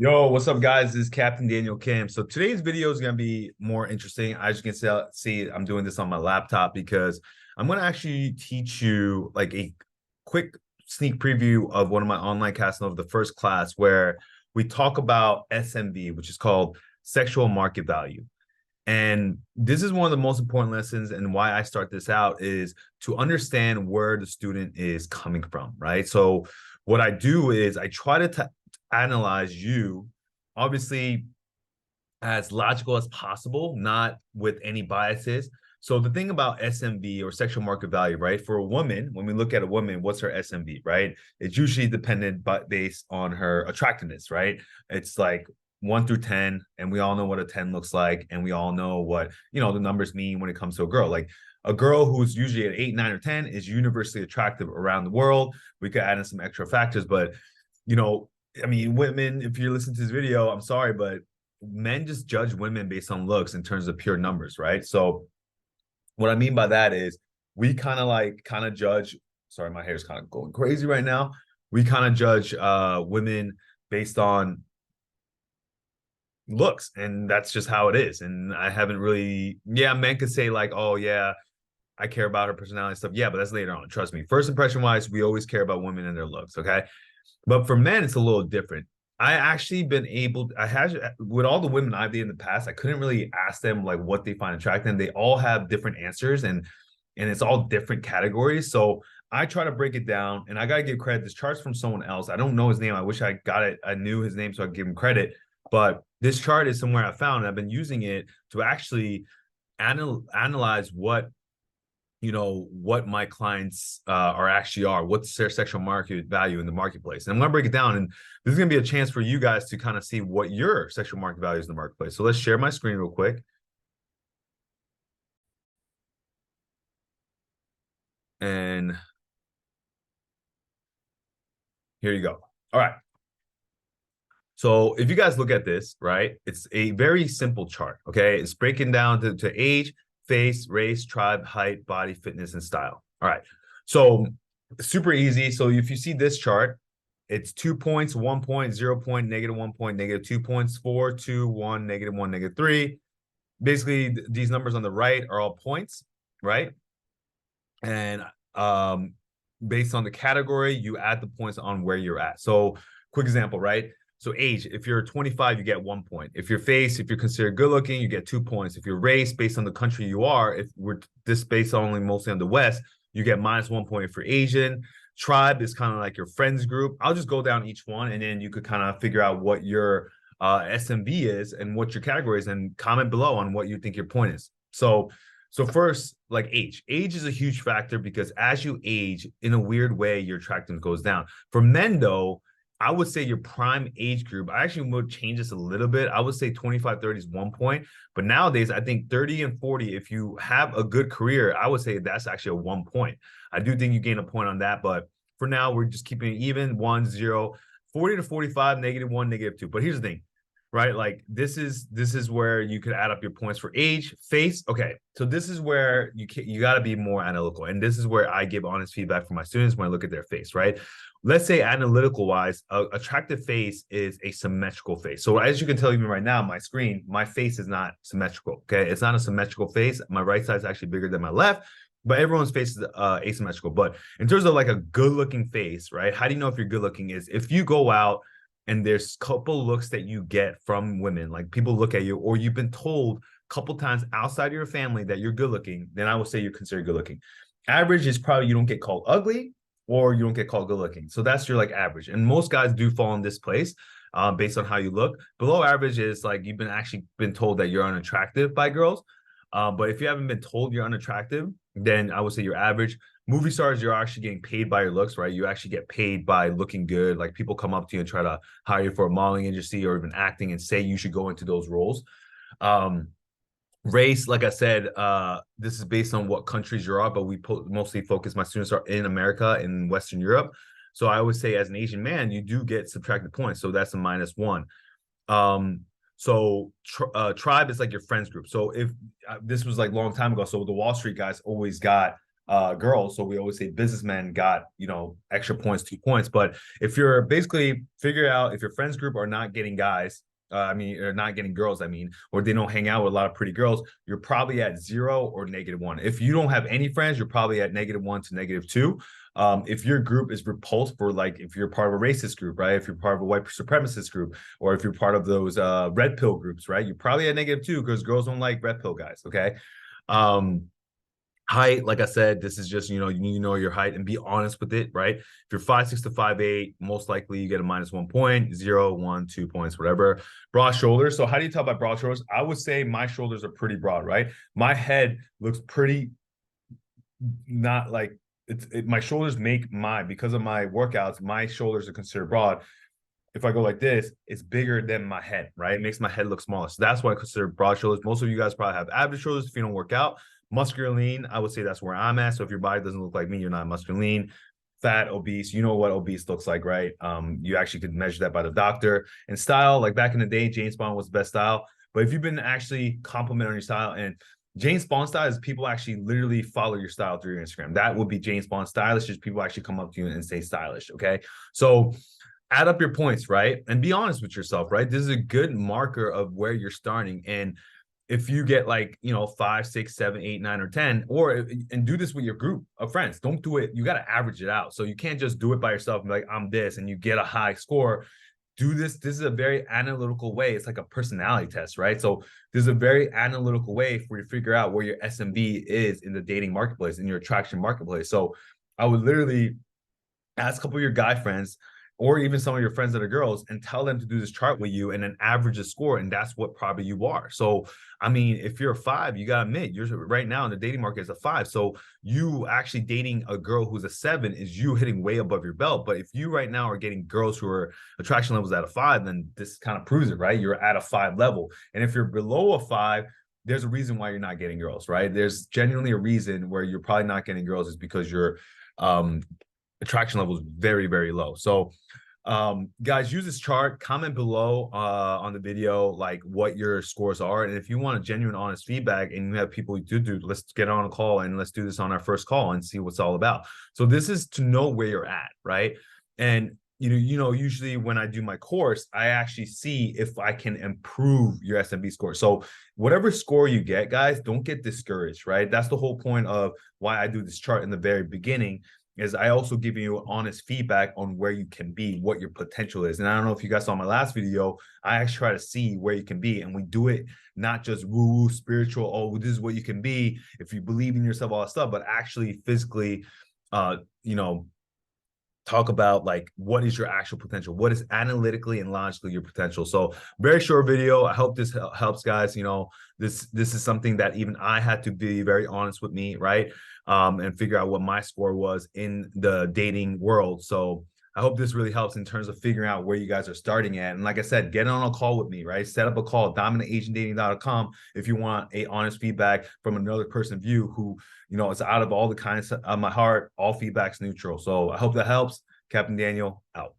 Yo, what's up, guys? This is Captain Daniel Kim. So today's video is going to be more interesting. As you can see, I'm doing this on my laptop because I'm going to actually teach you like a quick sneak preview of one of my online classes of the first class where we talk about SMV, which is called sexual market value. And this is one of the most important lessons, and why I start this out is to understand where the student is coming from, right? So what I do is I try to analyze you, obviously, as logical as possible, not with any biases. So the thing about SMV, or sexual market value, right? For a woman, when we look at a woman, what's her SMV, right? It's usually dependent but based on her attractiveness, right? It's like 1 through 10, and we all know what a 10 looks like, and we all know what the numbers mean when it comes to a girl. Like a girl who's usually at 8, 9, or 10 is universally attractive around the world. We could add in some extra factors, but you know, I mean, women, if you're listening to this video, I'm sorry, but men just judge women based on looks in terms of pure numbers, right? So what I mean by that is we kind of judge. Sorry, my hair is kind of going crazy right now. We kind of judge women based on looks, and that's just how it is. And I haven't really, yeah, men could say like, oh yeah, I care about her personality and stuff. Yeah, but that's later on. Trust me. First impression wise, we always care about women and their looks. Okay. But for men, it's a little different. I actually been able, I had with all the women I've dated in the past, I couldn't really ask them like what they find attractive. And they all have different answers, and it's all different categories. So I try to break it down, and I gotta give credit. This chart's from someone else. I don't know his name. I wish I got it. I knew his name so I could give him credit. But this chart is somewhere I found, and I've been using it to actually analyze what my clients what's their sexual market value in the marketplace. And I'm going to break it down, and this is going to be a chance for you guys to kind of see what your sexual market value is in the marketplace. So let's share my screen real quick, and here you go. All right, so if you guys look at this, right, it's a very simple chart. Okay, it's breaking down to age, face, race, tribe, height, body, fitness, and style. All right, so super easy. So if you see this chart, it's 2 points, 1 point, 0 point, -1 point, -2 points, 4, 2, 1, -1, -3. Basically, these numbers on the right are all points, right? And based on the category, you add the points on where you're at. So quick example, right? So age, if you're 25, you get 1 point. If your face, if you're considered good looking, you get 2 points. If your race, based on the country you are, if we're this based only mostly on the West, you get -1 point if you're Asian. Tribe is kind of like your friends group. I'll just go down each one, and then you could kind of figure out what your SMV is and what your category is, and comment below on what you think your point is. So first, like age. Age is a huge factor because as you age, in a weird way, your attractiveness goes down. For men, though, I would say your prime age group, I actually would change this a little bit. I would say 25, 30 is 1 point. But nowadays, I think 30 and 40, if you have a good career, I would say that's actually a 1 point. I do think you gain a point on that. But for now, we're just keeping it even, 1, 0, 40 to 45, -1, -2. But here's the thing, right? Like this is where you could add up your points for age, face. Okay, so this is where you got to be more analytical, and this is where I give honest feedback for my students when I look at their face, right? Let's say analytical wise, attractive face is a symmetrical face. So as you can tell even right now, my screen, my face is not symmetrical. Okay, it's not a symmetrical face. My right side is actually bigger than my left, but everyone's face is asymmetrical. But in terms of like a good looking face, right? How do you know if you're good looking? Is if you go out and there's a couple looks that you get from women, like people look at you, or you've been told a couple times outside of your family that you're good looking, then I would say you're considered good looking. Average is probably you don't get called ugly, or you don't get called good looking. So that's your like average. And most guys do fall in this place based on how you look. Below average is like you've been told that you're unattractive by girls. But if you haven't been told you're unattractive, then I would say you're average. Movie stars, you're actually getting paid by your looks, right? You actually get paid by looking good. Like people come up to you and try to hire you for a modeling agency or even acting and say you should go into those roles. Race, like I said, this is based on what countries you're at, but we mostly focus, my students are in America, in Western Europe. So I always say as an Asian man, you do get subtracted points. So that's a -1. So tribe is like your friends group. So if this was like a long time ago, so the Wall Street guys always got girls. So we always say businessmen got, extra points, 2 points. But if you're basically figure out if your friends group are not getting guys, or not getting girls, or they don't hang out with a lot of pretty girls, you're probably at 0 or -1. If you don't have any friends, you're probably at -1 to -2. If your group is repulsed for, like, if you're part of a racist group, right? If you're part of a white supremacist group, or if you're part of those red pill groups, right? You're probably at -2 because girls don't like red pill guys, okay? Height, like I said, this is just, you need to know your height and be honest with it, right? If you're 5'6" to 5'8", most likely you get a -1 point, 0, 1, 2 points, whatever. Broad shoulders. So how do you tell by broad shoulders? I would say my shoulders are pretty broad, right? My head looks pretty, not like my shoulders because of my workouts, my shoulders are considered broad. If I go like this, it's bigger than my head, right? It makes my head look smaller. So that's why I consider broad shoulders. Most of you guys probably have average shoulders if you don't work out. Muscular lean, I would say that's where I'm at. So if your body doesn't look like me, you're not muscular lean. Fat, obese, you know what obese looks like, right? You actually could measure that by the doctor. And style, like back in the day, James Bond was the best style. But if you've been actually complimenting your style, and James Bond style is people actually literally follow your style through your Instagram. That would be James Bond stylish, just people actually come up to you and say stylish, okay? So add up your points, right? And be honest with yourself, right? This is a good marker of where you're starting. And if you get like, 5, 6, 7, 8, 9, or 10, and do this with your group of friends. Don't do it. You got to average it out. So you can't just do it by yourself and be like, I'm this, and you get a high score. Do this. This is a very analytical way. It's like a personality test, right? So there's a very analytical way for you to figure out where your SMB is in the dating marketplace, in your attraction marketplace. So I would literally ask a couple of your guy friends, or even some of your friends that are girls, and tell them to do this chart with you and then average a score. And that's what probably you are. So, if you're a 5, you got to admit, you're right now in the dating market is a 5. So you actually dating a girl who's a 7 is you hitting way above your belt. But if you right now are getting girls who are attraction levels at a 5, then this kind of proves it, right? You're at a 5 level. And if you're below a 5, there's a reason why you're not getting girls, right? There's genuinely a reason where you're probably not getting girls is because you're, attraction level is very, very low. So guys, use this chart, comment below on the video like what your scores are. And if you want a genuine honest feedback and you have people you do, let's get on a call and let's do this on our first call and see what's all about. So this is to know where you're at, right? And usually when I do my course, I actually see if I can improve your SMB score. So whatever score you get, guys, don't get discouraged, right? That's the whole point of why I do this chart in the very beginning, is I also give you honest feedback on where you can be, what your potential is. And I don't know if you guys saw my last video, I actually try to see where you can be. And we do it not just woo-woo spiritual, oh, this is what you can be if you believe in yourself, all that stuff, but actually physically, talk about like what is your actual potential, what is analytically and logically your potential. So very short video. I hope this helps, guys. This is something that even I had to be very honest with me, right? And figure out what my score was in the dating world. So I hope this really helps in terms of figuring out where you guys are starting at. And like I said, get on a call with me, right? Set up a call, dominantasiandating.com, if you want a honest feedback from another person view who, it's out of all the kindness of my heart, all feedback's neutral. So I hope that helps. Captain Daniel, out.